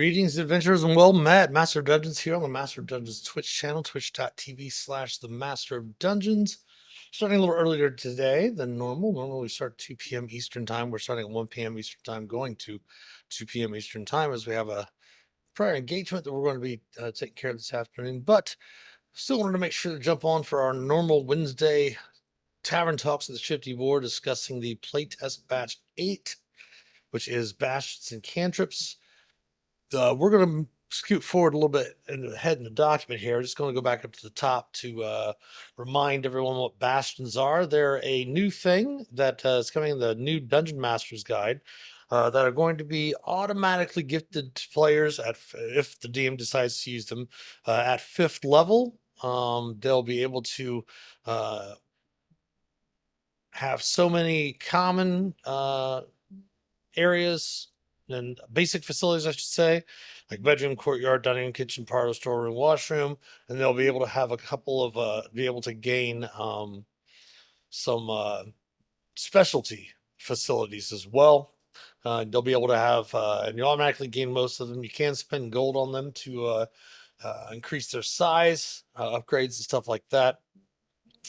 Greetings, adventurers, and well met. Master of Dungeons here on the Master of Dungeons Twitch channel, twitch.tv/the Master of Dungeons. Starting a little earlier today than normal. Normally we start 2 p.m. Eastern Time. We're starting at 1 p.m. Eastern Time, going to 2 p.m. Eastern Time as we have a prior engagement that we're going to be taking care of this afternoon. But still wanted to make sure to jump on for our normal Wednesday Tavern Talks of the Shifty Boar discussing the Playtest Batch 8, which is Bastions and Cantrips. We're going to scoot forward a little bit ahead in the document here. Just going to go back up to the top to remind everyone what bastions are. They're a new thing that is coming in the new Dungeon Master's Guide that are going to be automatically gifted to players if the DM decides to use them at 5th level. They'll be able to have so many common areas and basic facilities, I should say, like bedroom, courtyard, dining room, kitchen, parlor, storeroom, washroom, and they'll be able to have a couple of be able to gain some specialty facilities as well. They'll be able to have, and you automatically gain most of them. You can spend gold on them to increase their size, upgrades, and stuff like that.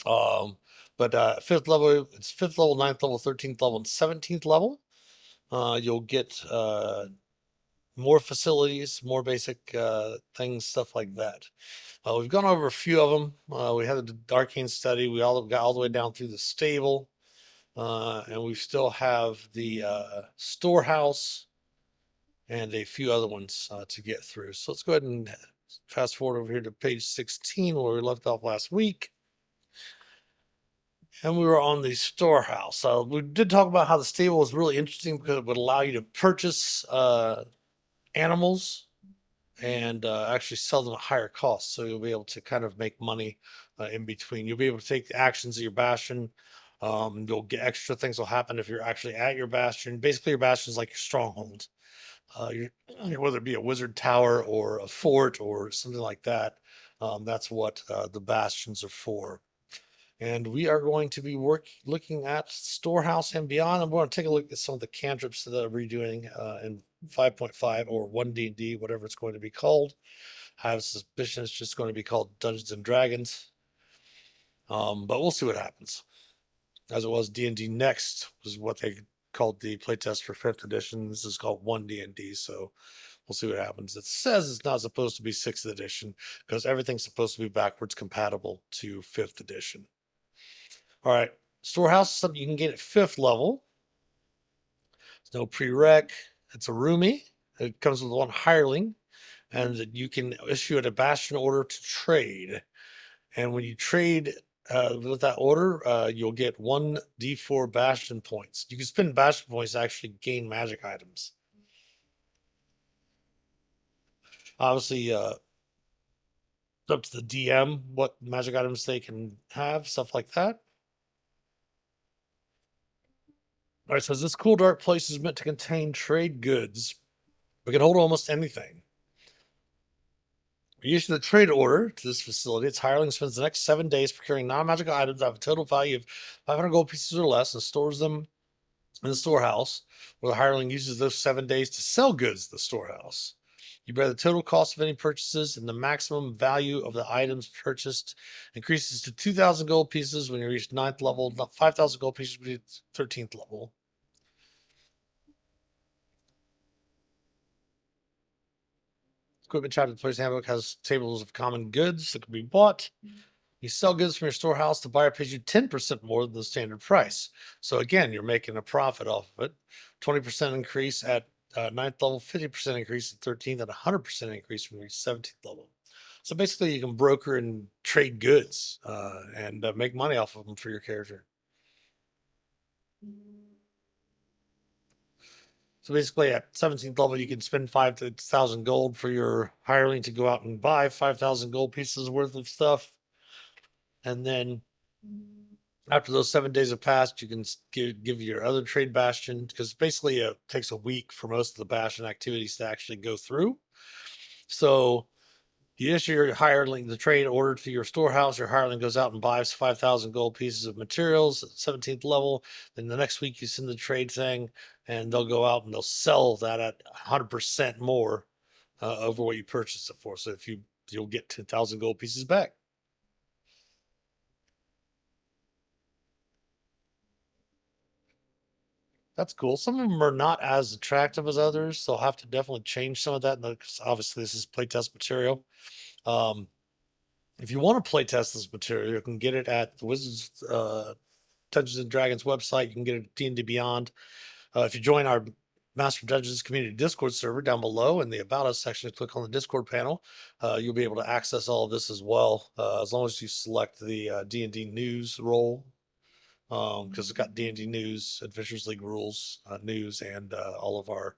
But 5th level, it's 5th level, 9th level, 13th level, and 17th level. You'll get more facilities, more basic things, stuff like that. We've gone over a few of them. We had the Arcane Study. We all got all the way down through the stable. And we still have the storehouse and a few other ones to get through. So let's go ahead and fast forward over here to page 16 where we left off last week. And we were on the storehouse. We did talk about how the stable was really interesting because it would allow you to purchase animals and actually sell them at higher costs. So you'll be able to kind of make money in between. You'll be able to take the actions of your bastion. You'll get extra things will happen if you're actually at your bastion. Basically, your bastion is like your stronghold. Whether it be a wizard tower or a fort or something like that, that's what the bastions are for. And we are going to be looking at Storehouse and beyond. I'm going to take a look at some of the cantrips that we're redoing in 5.5 or 1D&D, whatever it's going to be called. I have a suspicion it's just going to be called Dungeons and Dragons. But we'll see what happens. As it was, D&D Next was what they called the playtest for 5th edition. This is called 1D&D, so we'll see what happens. It says it's not supposed to be 6th edition because everything's supposed to be backwards compatible to 5th edition. All right, storehouse is something you can get at 5th level. There's no prereq. It's a roomie. It comes with one hireling, and you can issue it a bastion order to trade. And when you trade with that order, you'll get 1d4 bastion points. You can spend bastion points to actually gain magic items. Obviously, it's up to the DM what magic items they can have, stuff like that. All right, so this cool dark place is meant to contain trade goods. We can hold almost anything. We issue the trade order to this facility. Its hireling spends the next 7 days procuring non-magical items that have a total value of 500 gold pieces or less and stores them in the storehouse, where the hireling uses those 7 days to sell goods at the storehouse. You bear the total cost of any purchases, and the maximum value of the items purchased increases to 2,000 gold pieces when you reach 9th level, 5,000 gold pieces when you reach 13th level. Equipment chapter of the Player's Handbook has tables of common goods that can be bought. You sell goods from your storehouse, the buyer pays you 10% more than the standard price. So again, you're making a profit off of it. 20% increase at 9th level, 50% increase at 13th, and 100% increase when you reach 17th level. So basically, you can broker and trade goods and make money off of them for your character. So basically, at 17th level, you can spend 5,000 gold for your hireling to go out and buy 5,000 gold pieces worth of stuff. And then after those 7 days have passed, you can give your other trade bastion, because basically it takes a week for most of the bastion activities to actually go through. So you issue your hireling the trade order to your storehouse. Your hireling goes out and buys 5,000 gold pieces of materials at 17th level. Then the next week you send the trade thing, and they'll go out and they'll sell that at 100% more over what you purchased it for. So if you'll get 10,000 gold pieces back. That's cool. Some of them are not as attractive as others, so I'll have to definitely change some of that. Because obviously, this is playtest material. Um, if you want to playtest this material, you can get it at the Wizards Dungeons and Dragons website. You can get it at D&D Beyond. If you join our Master Dungeons community Discord server down below in the About Us section, click on the Discord panel. You'll be able to access all of this as well, as long as you select the D&D news role, because it's got D&D news, Adventures League rules, news, and all of our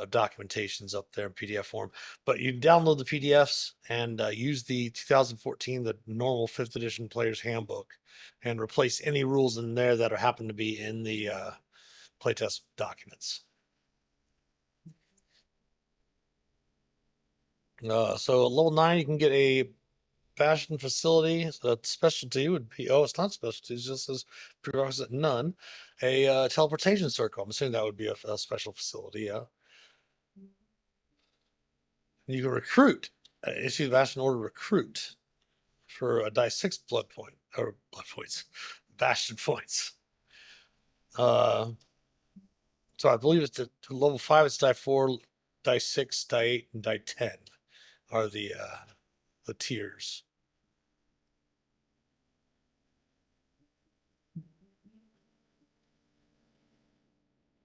documentations up there in PDF form. But you can download the PDFs and use the 2014, the normal 5th edition Player's Handbook, and replace any rules in there that happen to be in the playtest documents. So at level 9, you can get a Bastion facility. So that specialty would be, it's not specialty, it's just as prerequisite none. A teleportation circle. I'm assuming that would be a special facility, yeah. You can recruit, issue the Bastion order recruit for a die 6 blood point, or blood points, Bastion points. So I believe it's to level 5, it's die 4, die 6, die 8, and die 10 are the tiers.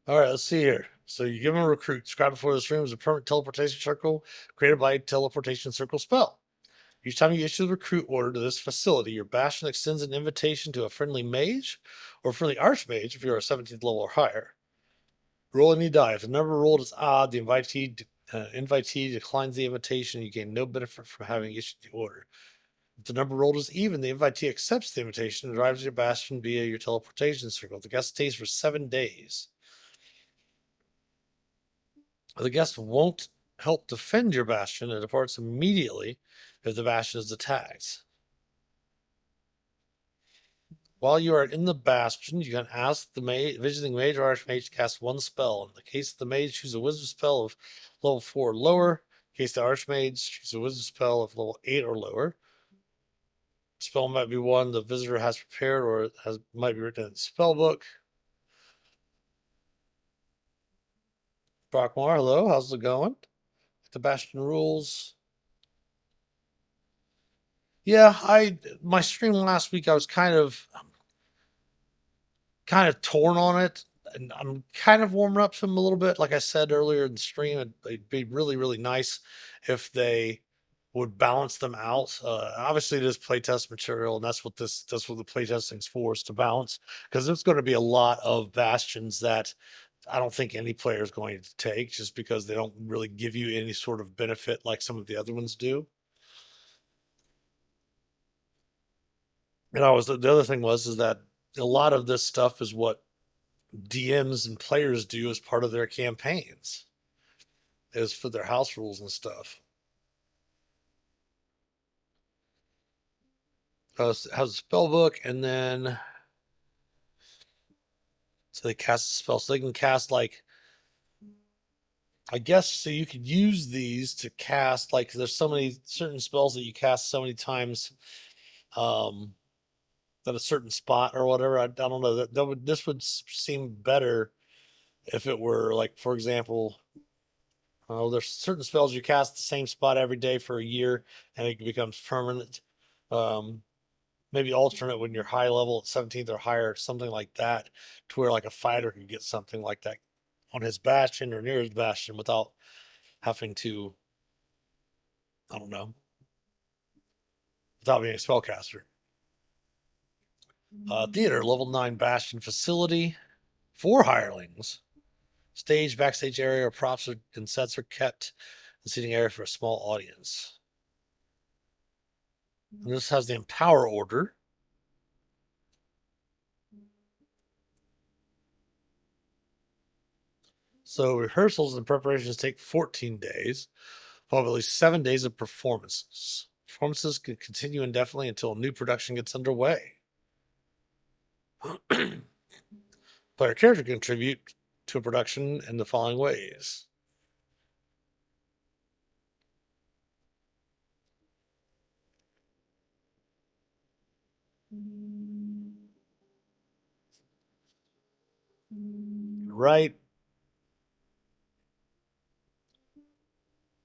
All right, let's see here. So you give them a recruit. Described before this room is a permanent teleportation circle created by a teleportation circle spell. Each time you issue the recruit order to this facility, your Bastion extends an invitation to a friendly mage or friendly archmage if you're a 17th level or higher. Roll any die. If the number rolled is odd, the invitee declines the invitation. You gain no benefit from having issued the order. If the number rolled is even, the invitee accepts the invitation and arrives at your Bastion via your teleportation circle. The guest stays for 7 days. The guest won't help defend your Bastion and departs immediately if the Bastion is attacked. While you are in the Bastion, you can ask the visiting mage or archmage to cast one spell. In the case of the mage, choose a wizard spell of level 4 or lower. In case the archmage, choose a wizard spell of level 8 or lower. The spell might be one the visitor has prepared or might be written in the spell book. Brockmar, hello, how's it going? The Bastion rules. Yeah, my stream last week, I was kind of torn on it, and I'm kind of warming up to them a little bit. Like I said earlier in the stream, it'd be really, really nice if they would balance them out. Obviously, it is playtest material, and that's what the playtesting's for, is to balance, because there's going to be a lot of bastions that I don't think any player is going to take, just because they don't really give you any sort of benefit like some of the other ones do. And the other thing is that a lot of this stuff is what DMs and players do as part of their campaigns, is for their house rules and stuff. Has a spell book, and then so they cast a spell, so they can cast, like, I guess, so you could use these to cast, like, there's so many certain spells that you cast so many times, um, at a certain spot or whatever. I don't know, this would seem better if it were, like, for example, there's certain spells you cast the same spot every day for a year, and it becomes permanent. Um, Maybe alternate when you're high level at 17th or higher, something like that, to where like a fighter could get something like that on his bastion or near his bastion without having to, I don't know, without being a spellcaster. Theater, level 9 bastion facility for hirelings. Stage, backstage area, props and sets are kept, and seating area for a small audience. And this has the Empower order. So rehearsals and preparations take 14 days, followed by at least 7 days of performances. Performances can continue indefinitely until a new production gets underway. Player character can contribute to a production in the following ways. Right.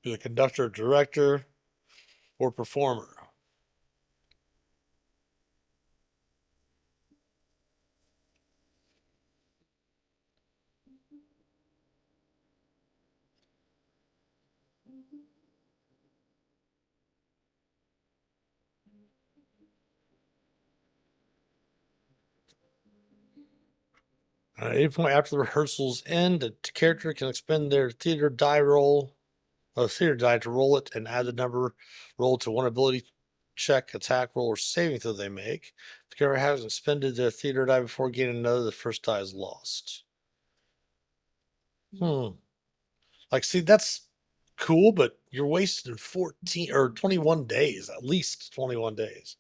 Be the conductor, director, or performer. At any point after the rehearsals end, the character can expend their theater die roll, theater die to roll it and add the number rolled to one ability check, attack roll, or saving throw they make. If the character has expended their theater die before gaining another, the first die is lost. Hmm. Like, see, that's cool, but you're wasting 14 or 21 days, at least 21 days.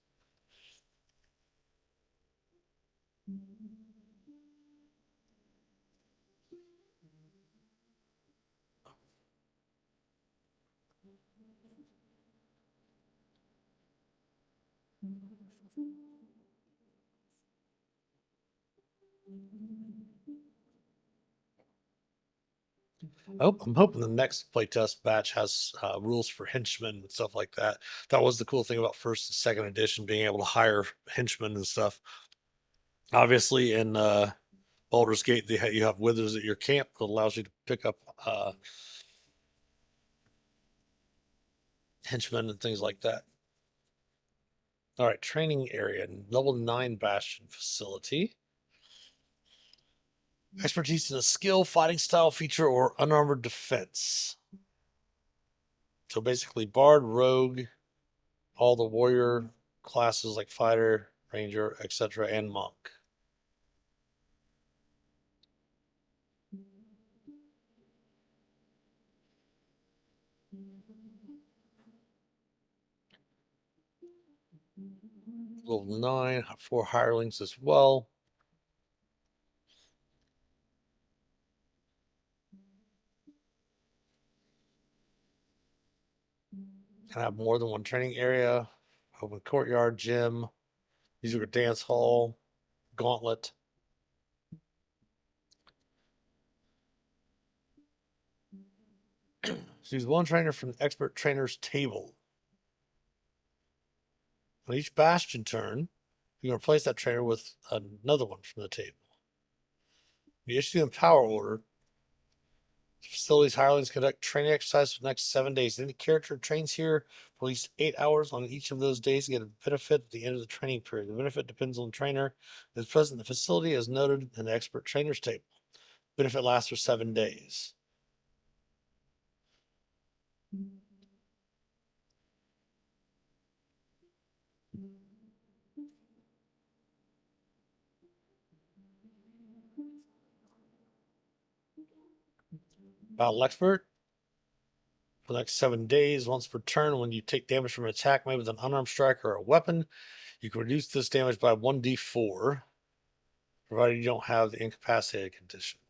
I'm hoping the next playtest batch has rules for henchmen and stuff like that. That was the cool thing about first and second edition, being able to hire henchmen and stuff. Obviously, in Baldur's Gate, you have withers at your camp that allows you to pick up henchmen and things like that. All right, training area, level 9 Bastion facility. Expertise in a skill, fighting style, feature, or unarmored defense. So basically, Bard, Rogue, all the warrior classes like Fighter, Ranger, etc., and Monk. Level 9, 4 hirelings as well. Can have more than one training area. Open courtyard, gym, music or dance hall, gauntlet. Choose one trainer from the expert trainer's table. On each bastion turn, you can replace that trainer with another one from the table. You issue them power order. Facilities hirelings conduct training exercises for the next 7 days. Any character trains here for at least 8 hours on each of those days to get a benefit at the end of the training period. The benefit depends on the trainer that is present in the facility, as noted in the expert trainer's table. Benefit lasts for 7 days. Battle expert for the next 7 days, once per turn, when you take damage from an attack made with an unarmed strike or a weapon, you can reduce this damage by 1d4, provided you don't have the incapacitated condition.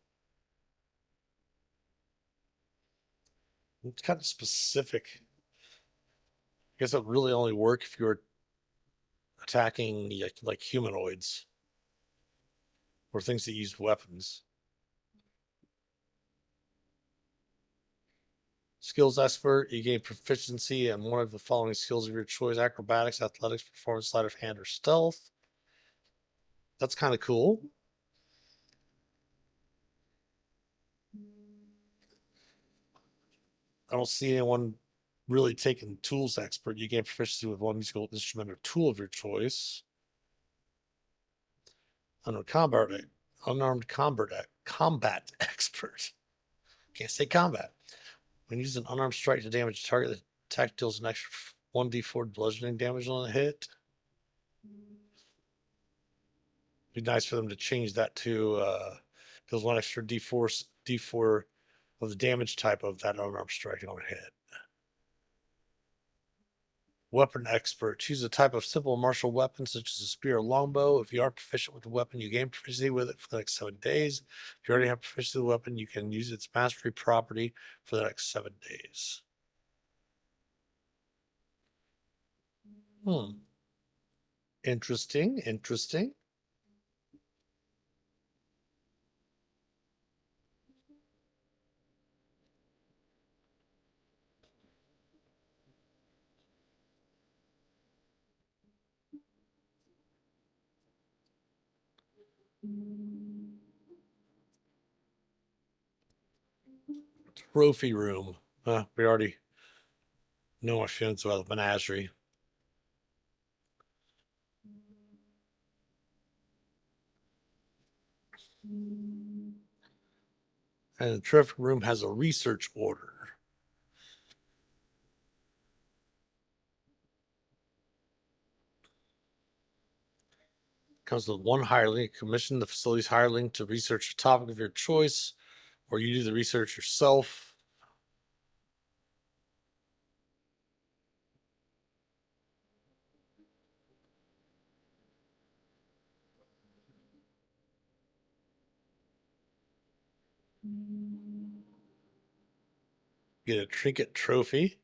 It's kind of specific. I guess it would really only work if you were attacking like humanoids or things that use weapons. Skills expert, you gain proficiency in one of the following skills of your choice: acrobatics, athletics, performance, sleight of hand, or stealth. That's kind of cool. I don't see anyone really taking tools expert. You gain proficiency with one musical instrument or tool of your choice. Unarmed combat expert. Can't say combat. When you use an unarmed strike to damage a target, the attack deals an extra 1d4 bludgeoning damage on a hit. Be nice for them to change that to deals one extra d4 of the damage type of that unarmed strike on a hit. Weapon expert. Choose a type of simple martial weapon such as a spear or longbow. If you aren't proficient with the weapon, you gain proficiency with it for the next 7 days. If you already have proficiency with the weapon, you can use its mastery property for the next 7 days. Hmm. Interesting. Interesting. Trophy room. We already know my feelings about the menagerie. And the trophy room has a research order. Comes with one hireling. Commission the facility's hireling to research a topic of your choice, or you do the research yourself. Get a trinket trophy.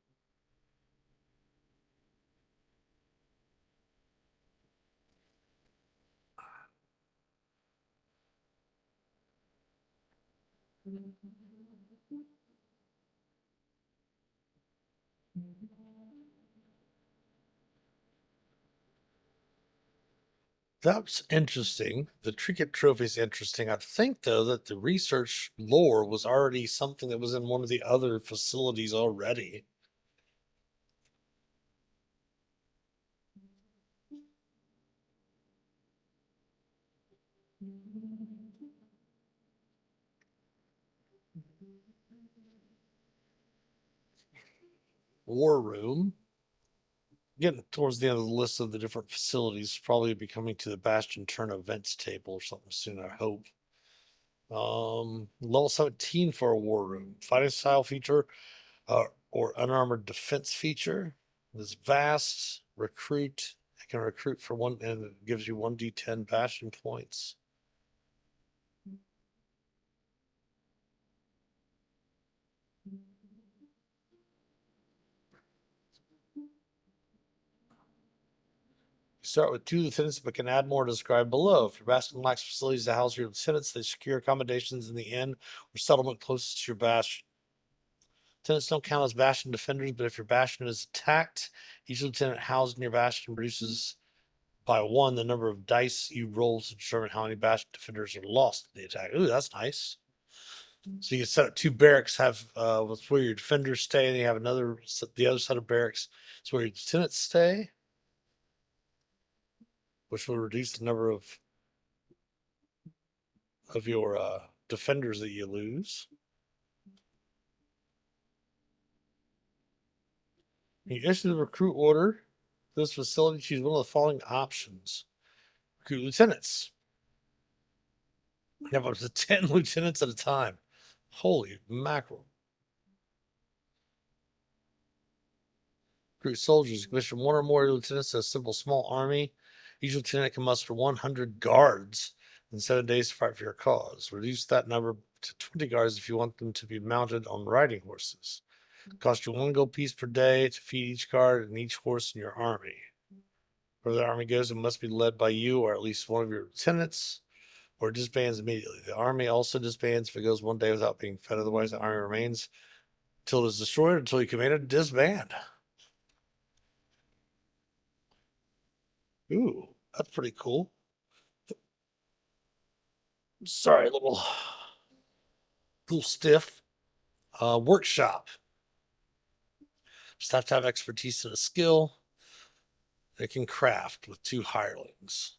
That's interesting. The trinket trophy is interesting. I think, though, that the research lore was already something that was in one of the other facilities already. War room. Getting towards the end of the list of the different facilities, probably be coming to the Bastion Turn events table or something soon, I hope. Level 17 for a war room. Fighting style feature or unarmored defense feature. This vast recruit. It can recruit for one and it gives you 1d10 Bastion points. Start with 2 lieutenants, but can add more described below. If your bastion lacks facilities to house your lieutenants, they secure accommodations in the inn or settlement closest to your bastion. Lieutenants don't count as bastion defenders, but if your bastion is attacked, each lieutenant housed in your bastion reduces by 1 the number of dice you roll to determine how many bastion defenders are lost in the attack. Ooh, that's nice. So you can set up 2 barracks, have with where your defenders stay, and you have the other set of barracks. It's where your lieutenants stay, which will reduce the number of your defenders that you lose. You issue the recruit order. This facility choose one of the following options: recruit lieutenants. You have up to 10 lieutenants at a time. Holy mackerel! Recruit soldiers. Commission 1 or more lieutenants to a simple small army. Each lieutenant can muster 100 guards in 7 days to fight for your cause. Reduce that number to 20 guards if you want them to be mounted on riding horses. Cost you 1 gold piece per day to feed each guard and each horse in your army. Where the army goes, it must be led by you or at least one of your lieutenants, or disbands immediately. The army also disbands if it goes 1 day without being fed. Otherwise, the army remains until it is destroyed, until you command it to disband. Ooh, that's pretty cool. Sorry, a little stiff. Workshop. Just have to have expertise and a skill. They can craft with 2 hirelings.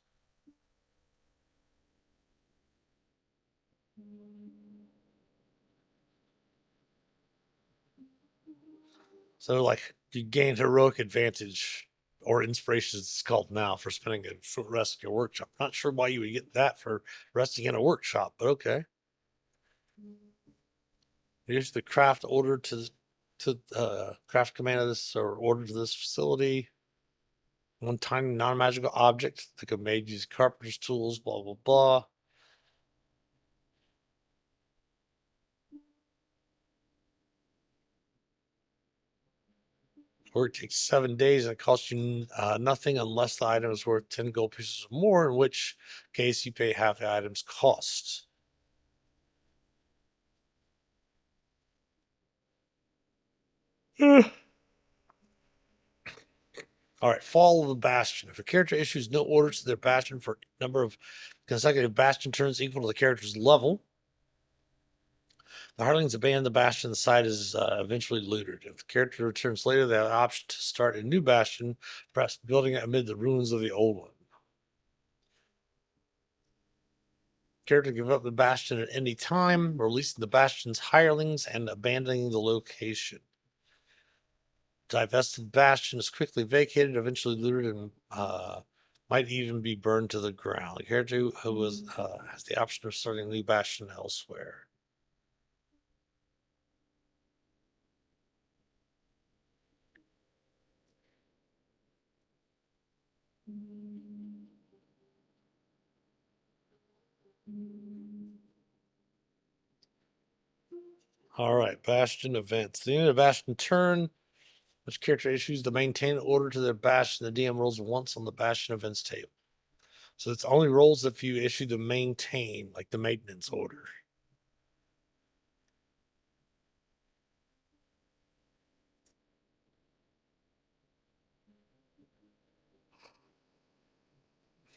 So, like, you gain heroic advantage or inspiration, it's called now, for spending a short rest in your workshop. Not sure why you would get that for resting in a workshop, but okay. Here's the craft order to craft command of this or order to this facility. One tiny non-magical object that could be made using carpenter's tools, blah blah blah. Work takes 7 days and it costs you nothing unless the item is worth 10 gold pieces or more, in which case you pay half the item's cost. All right, Fall of the Bastion. If a character issues no orders to their bastion for a number of consecutive bastion turns equal to the character's level, the Harlings abandon the bastion. The site is eventually looted. If the character returns later, they have the option to start a new bastion, perhaps building it amid the ruins of the old one. Character give up the bastion at any time, releasing the bastion's hirelings and abandoning the location. Divested bastion is quickly vacated, eventually looted, and might even be burned to the ground. The character who has the option of starting a new bastion elsewhere. All right, bastion events. The end of the bastion turn, which character issues the maintain order to their bastion. The DM rolls once on the bastion events table. So it's only rolls if you issue the maintain, like the maintenance order.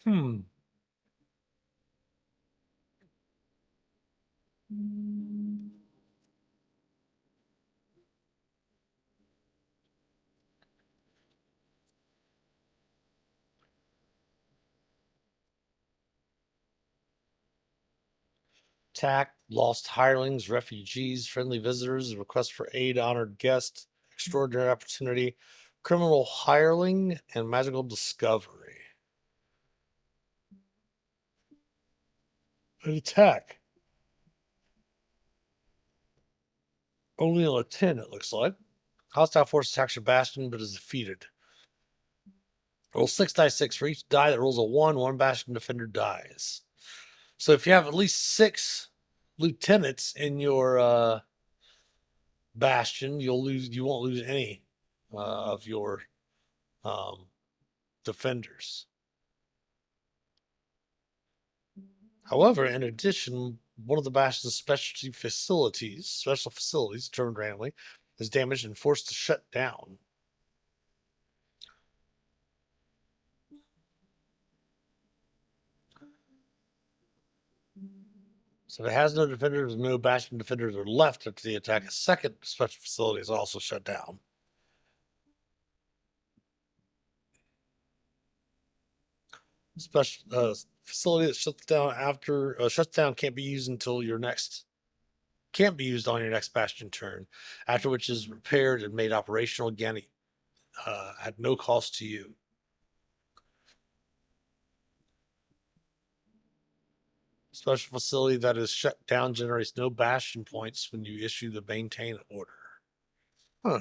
Hmm. Attack, lost hirelings, refugees, friendly visitors, request for aid, honored guests, extraordinary opportunity, criminal hireling, and magical discovery. An attack. Only on a 10, it looks like. Hostile force attacks your bastion, but is defeated. Roll 6 die 6 for each die that rolls a 1. One bastion defender dies. So if you have at least 6 lieutenants in your bastion, you won't lose any of your um, defenders. However, in addition, one of the bastion's special facilities, determined randomly, is damaged and forced to shut down. So if it has no defenders, no bastion defenders are left after the attack. A second special facility is also shut down. Special facility that shuts down can't be used until your next can't be used on your next bastion turn, after which is repaired and made operational again at no cost to you. Special facility that is shut down generates no bastion points when you issue the maintain order. Huh.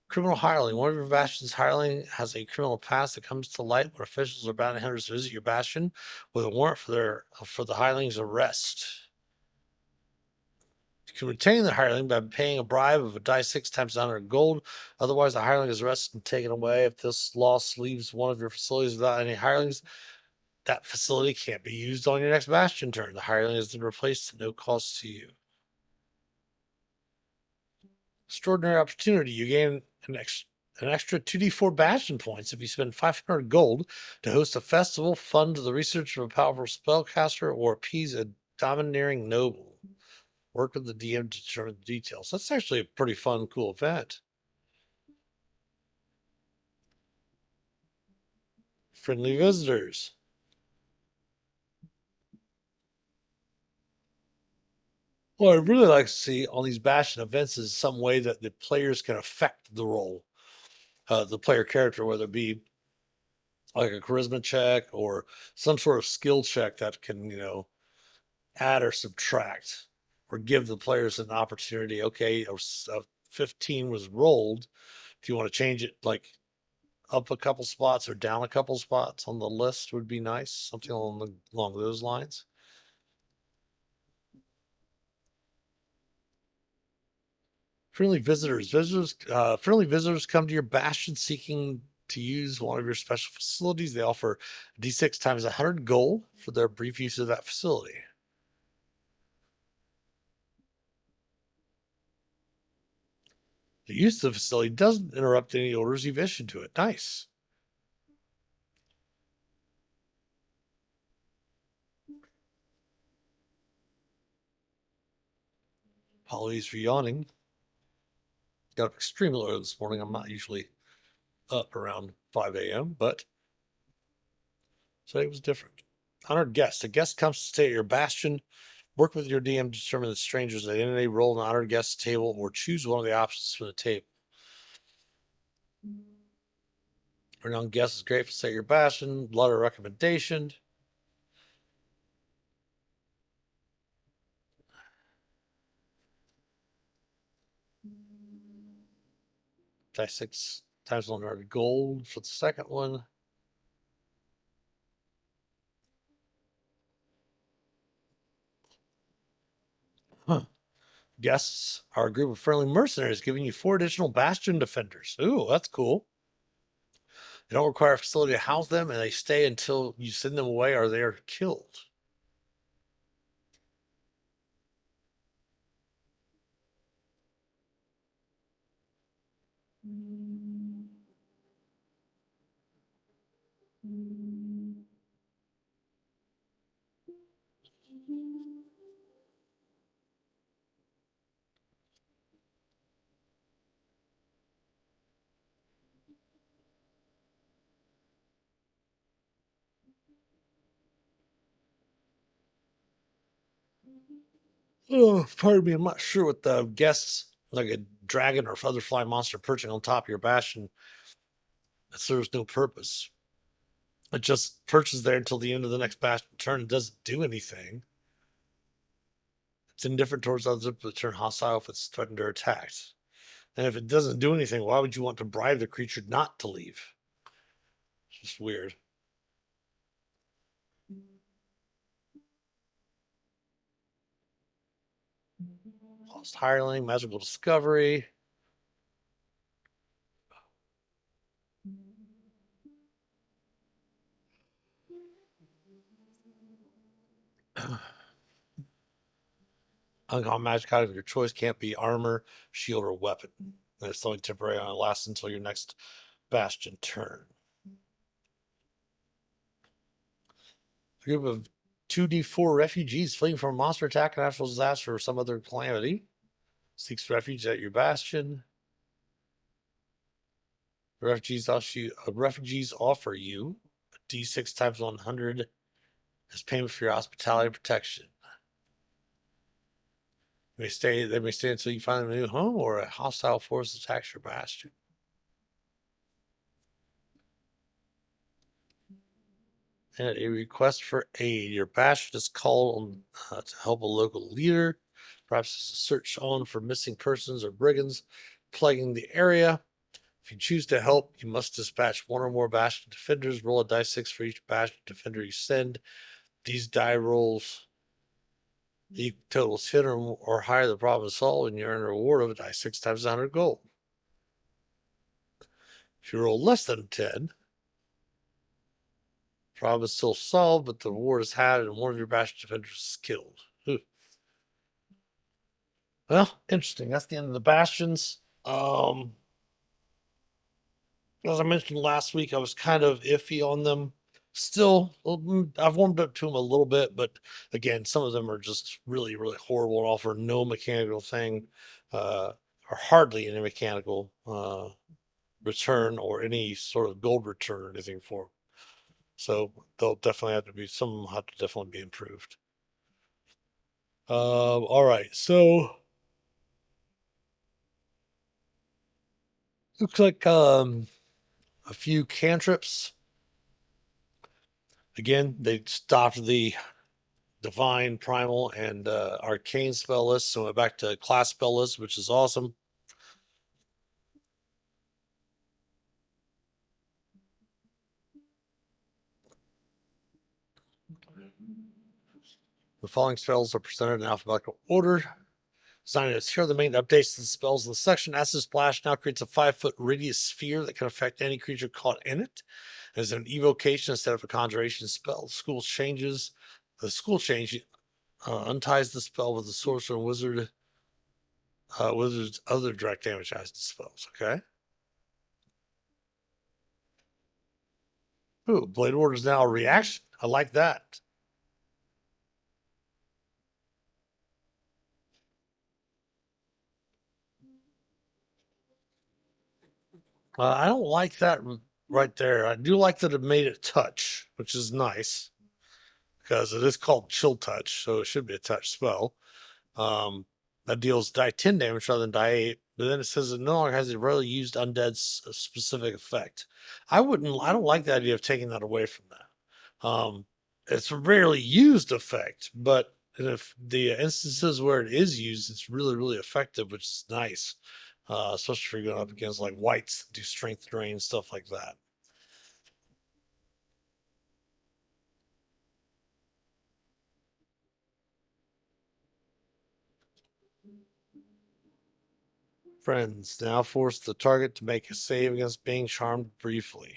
Criminal hireling. One of your bastion's hireling has a criminal past that comes to light when officials or bounty hunters visit your bastion with a warrant for the hireling's arrest. You can retain the hireling by paying a bribe of a die 6 times 100 gold. Otherwise, the hireling is arrested and taken away. If this loss leaves one of your facilities without any hirelings, that facility can't be used on your next bastion turn. The hireling is then replaced at no cost to you. Extraordinary opportunity. You gain an extra 2d4 bastion points if you spend 500 gold to host a festival, fund the research of a powerful spellcaster, or appease a domineering noble. Work with the DM to determine the details. That's actually a pretty fun, cool event. Friendly visitors. What I'd really like to see on these Bastion events is some way that the players can affect the role, the player character, whether it be like a charisma check or some sort of skill check that can, add or subtract or give the players an opportunity. Okay, a 15 was rolled. If you want to change it like up a couple spots or down a couple spots on the list would be nice. Something along those lines. Friendly visitors come to your bastion seeking to use one of your special facilities. They offer D6 times 100 gold for their brief use of that facility. The use of the facility doesn't interrupt any orders you've issued to it. Nice. Apologies for yawning. Got up extremely early this morning. I'm not usually up around 5 a.m., but today was different. Honored guest. A guest comes to stay at your bastion. Work with your DM to determine the stranger's identity, roll an honored guest table, or choose one of the options from the table. Renowned guest is grateful to stay at your bastion. Letter of recommendation. Die 6 times 100 gold for the second one. Huh. Guests are a group of friendly mercenaries giving you 4 additional bastion defenders. Ooh, that's cool. They don't require a facility to house them, and they stay until you send them away or they are killed. Oh, pardon me, I'm not sure what the guests, like a dragon or other flying monster perching on top of your bastion, that serves no purpose. It just perches there until the end of the next bastion turn and doesn't do anything. It's indifferent towards others, but turn hostile if it's threatened or attacked. And if it doesn't do anything, why would you want to bribe the creature not to leave? It's just weird. Lost hireling, magical discovery. Uncommon magic item of your choice can't be armor, shield, or weapon. And it's only temporary and it lasts until your next bastion turn. A group of 2d4 refugees fleeing from a monster attack, a natural disaster, or some other calamity seeks refuge at your bastion. Refugees offer you a d6 times 100 as payment for your hospitality and protection. They may stay until you find a new home or a hostile force attacks your bastion. And a request for aid. Your bastion is called on to help a local leader. Perhaps it's a search on for missing persons or brigands plaguing the area. If you choose to help, you must dispatch 1 or more bastion defenders. Roll a die 6 for each bastion defender you send. These die rolls totals hit or higher the problem is solved, and you earn a reward of a die 6 times 100 gold. If you roll less than 10, problem is still solved, but the reward is had, and one of your bastion defenders is killed. Ooh. Well, interesting. That's the end of the bastions. As I mentioned last week, I was kind of iffy on them. Still, I've warmed up to them a little bit, but again, some of them are just really, really horrible and offer no mechanical thing, or hardly any mechanical return or any sort of gold return or anything for them. So they'll definitely have to be, some of them have to definitely be improved. All right, so looks like a few cantrips. Again, they stopped the divine, primal, and arcane spell list. So went back to class spell list, which is awesome. The following spells are presented in alphabetical order. Here are the main updates to the spells in the section. Acid Splash now creates a 5-foot radius sphere that can affect any creature caught in it. As an evocation instead of a conjuration spell. The school change unties the spell with the sorcerer and wizard's other direct damage acid spells. Okay. Ooh, Blade Order is now a reaction. I like that. I don't like that right there. I do like that it made it touch, which is nice because it is called Chill Touch, so it should be a touch spell. Um, that deals die 10 damage rather than die 8. But then it says it no longer has a rarely used undead specific effect. I don't like the idea of taking that away from that. It's a rarely used effect, but if the instances where it is used, it's really, really effective, which is nice. Especially if you're going up against like whites that do strength drain, stuff like that. Friends now force the target to make a save against being charmed briefly.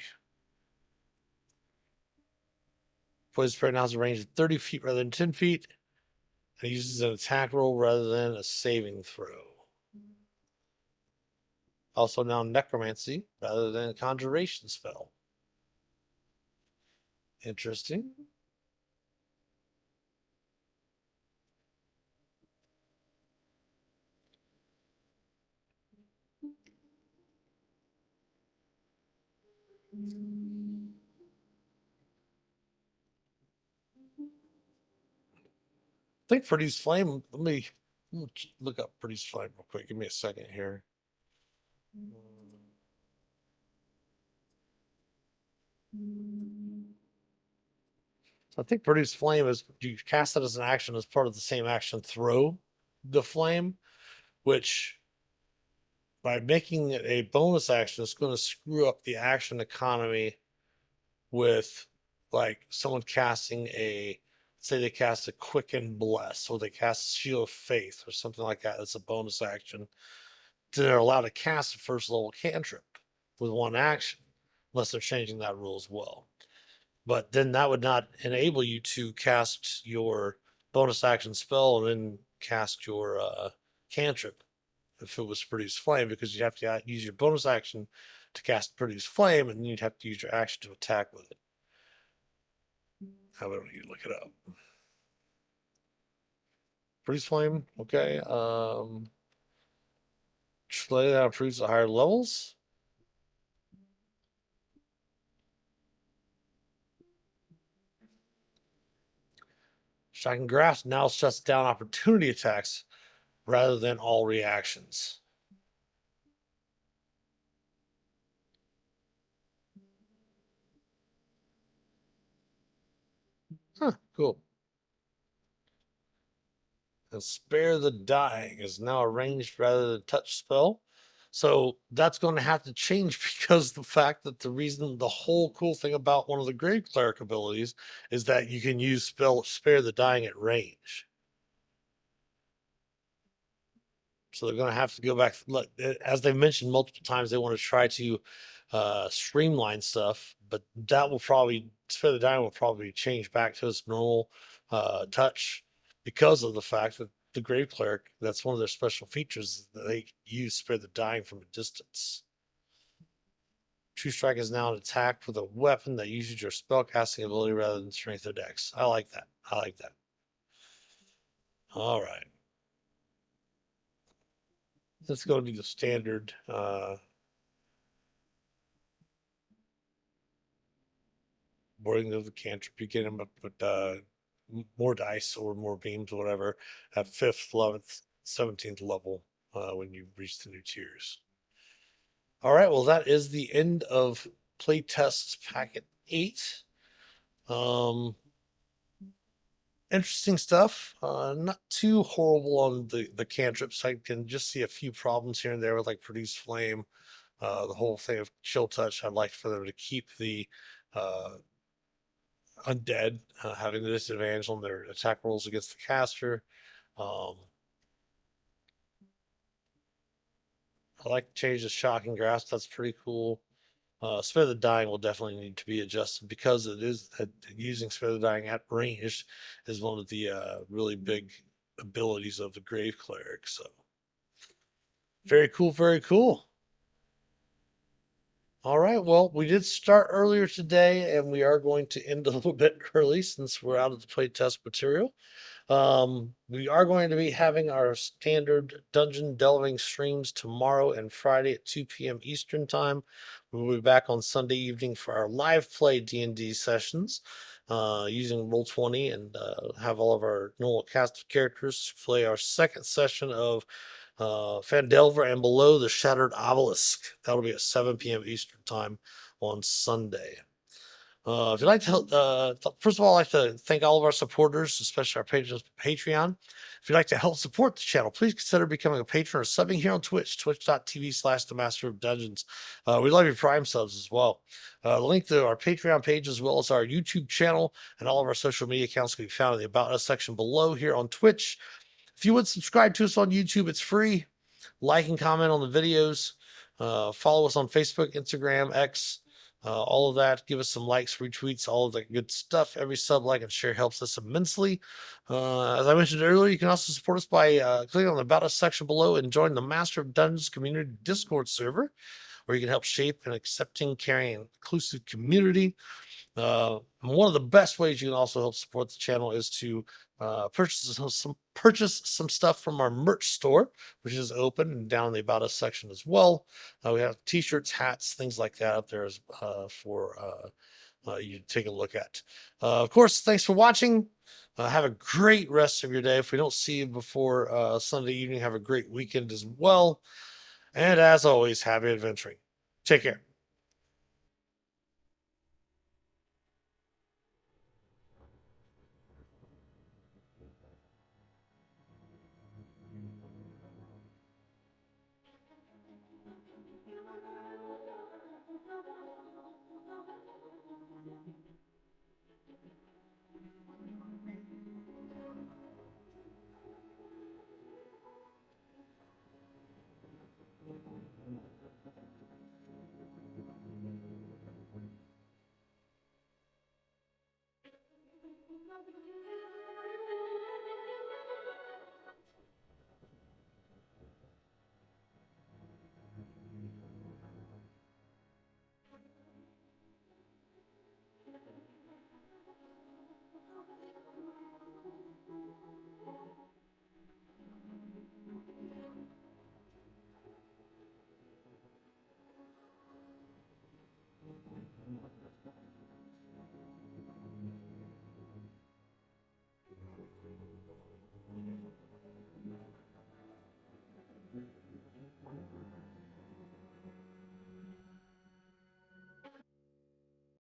Poison Spray now has a range of 30 feet rather than 10 feet. And uses an attack roll rather than a saving throw. Also now Necromancy rather than a Conjuration spell. Interesting. I think Produce Flame. Let me look up Produce Flame real quick. Give me a second here. So I think Produce Flame is you cast it as an action as part of the same action throw the flame, which by making it a bonus action, it's going to screw up the action economy with like someone casting say they cast a Quicken Bless or they cast Shield of Faith or something like that. That's a bonus action. They're allowed to cast a first level cantrip with one action, unless they're changing that rule as well. But then that would not enable you to cast your bonus action spell and then cast your cantrip if it was Produce Flame, because you'd have to use your bonus action to cast Produce Flame, and then you'd have to use your action to attack with it. How about you look it up? Produce Flame, okay. Slay that improves at higher levels. Shocking Grasp now shuts down opportunity attacks rather than all reactions. Huh, cool. And Spare the Dying is now a ranged rather than touch spell. So that's going to have to change because the fact that the whole cool thing about one of the Grave Cleric abilities is that you can use Spare the Dying at range. So they're going to have to go back. As they've mentioned multiple times, they want to try to streamline stuff, but that will probably Spare the Dying will probably change back to its normal touch because of the fact that the Grave Cleric, that's one of their special features, that they use Spare the Dying from a distance. True Strike is now an attack with a weapon that uses your spellcasting ability rather than strength or dex. I like that. I like that. All right. Let's go to the standard boarding of the cantrip. You get them up with more dice or more beams or whatever at 5th, 11th, 17th level when you reach the new tiers. All right, well, that is the end of Playtest Packet 8. Um, Interesting stuff. Not too horrible on the cantrips. I can just see a few problems here and there with like Produce Flame. The whole thing of Chill Touch. I'd like for them to keep the uh, undead having the disadvantage on their attack rolls against the caster. Um, I like to change the shocking grasp. That's pretty cool. Spare the Dying will definitely need to be adjusted because it is using Spare the Dying at range is one of the really big abilities of the Grave Cleric. So very cool, very cool. All right, well, we did start earlier today, and we are going to end a little bit early since we're out of the playtest material. We are going to be having our standard dungeon delving streams tomorrow and Friday at 2 p.m. Eastern time. We'll be back on Sunday evening for our live play D&D sessions using Roll20 and have all of our normal cast of characters play our second session of Fandelver and Below the Shattered Obelisk. That'll be at 7 p.m. Eastern time on Sunday. If you'd like to help, first of all, I'd like to thank all of our supporters, especially our patrons on Patreon. If you'd like to help support the channel, please consider becoming a patron or subbing here on Twitch, twitch.tv/the Master of Dungeons. We love your Prime subs as well. The link to our Patreon page, as well as our YouTube channel and all of our social media accounts, can be found in the About Us section below here on Twitch. If you would subscribe to us on YouTube, it's free. Like and comment on the videos. Follow us on Facebook, Instagram, X. All of that. Give us some likes, retweets, all of that good stuff. Every sub, like, and share helps us immensely. As I mentioned earlier, you can also support us by clicking on the About Us section below and join the Master of Dungeons community Discord server, where you can help shape an accepting, caring, and inclusive community. One of the best ways you can also help support the channel is to purchase some stuff from our merch store, which is open and down in the About Us section as well. We have t-shirts, hats, things like that up there for you to take a look at. Of course, thanks for watching. Have a great rest of your day. If we don't see you before Sunday evening, have a great weekend as well. And as always, happy adventuring. Take care.